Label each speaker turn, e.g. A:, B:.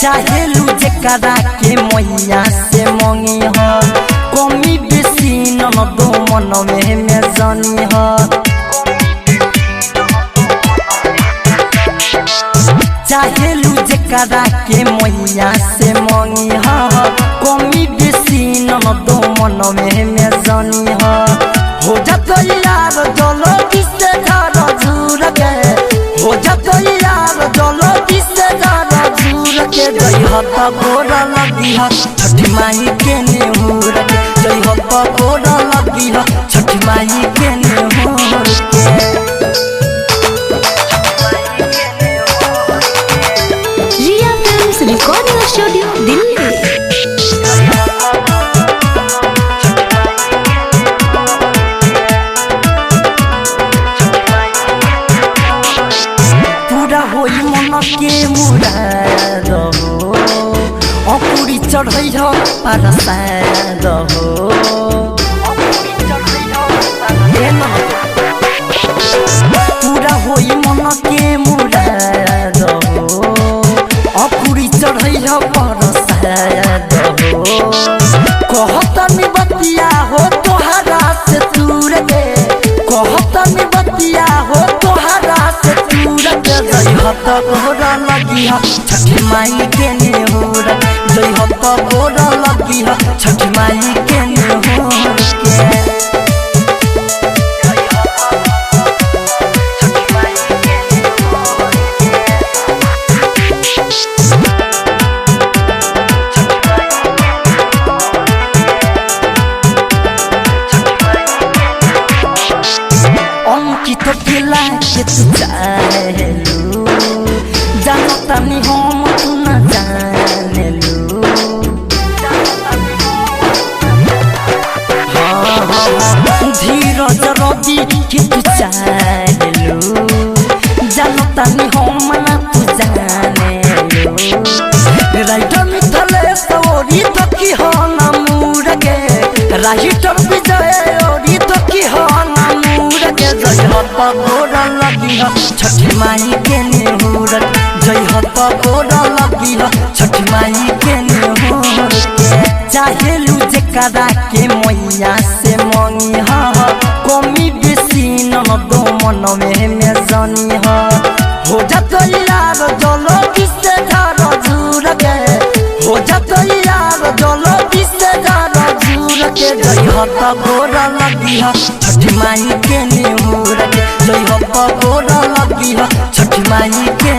A: चाहेलू जेकरा के मैया से मंगी ह कमी बेसी न दो मन में जानी ह चाहेलू जेकरा के मैया से मंगी ह कमी बेसी न दो मन में जानी ह हो जात यार जलो किसे घर झूर के हो जात यार जलो किसे घर झूर के जई हत गोरा लगी ह छठी माई के नेहुर के जई हत गोरा लगी ह छठी माई के नेहुर के
B: रिया फिल्म्स रिकॉर्डिंग स्टूडियो दिल्ली।
A: पूरा होई मन के मुराद हो अकुरी चढ़ै हो परसाद हो पूरा होई मन के मुराद हो अकुरी चढ़ै हो परसाद हो कहतनी बतिया हो तोहरा से दूर के कहतनी बतिया हो तोहरा से दूर के जई हत गोरा लगी ह छठी माई के नेहुर जई हत गोरा लगी ह छठी माई के नेहुर के अंकित केला के तू चाहेलू जानतानी हम तू न जानेलू धीरज रवि के तू चाहेलू जानतानी हम न तू जानेलू राइटर मिथलेश ओरी तो की हो ना मूर के राइटर विजय ओरी तो की हो ना मूर के जई हत गोरा लगी ह छठी माई के नेहुर जई हत गोरा लगी ह छठी माई के नेहुर के चाहेलू जेकरा के मैया से मंगी ह कमी बेसी न दो मन में जानी ह हो जात यार जलो किसे घर झूर के हो जात यार जलो किसे घर झूर के जई हत गोरा लगी ह छठी माई के नेहुर के जई हत गोरा लगी ह छठी माई के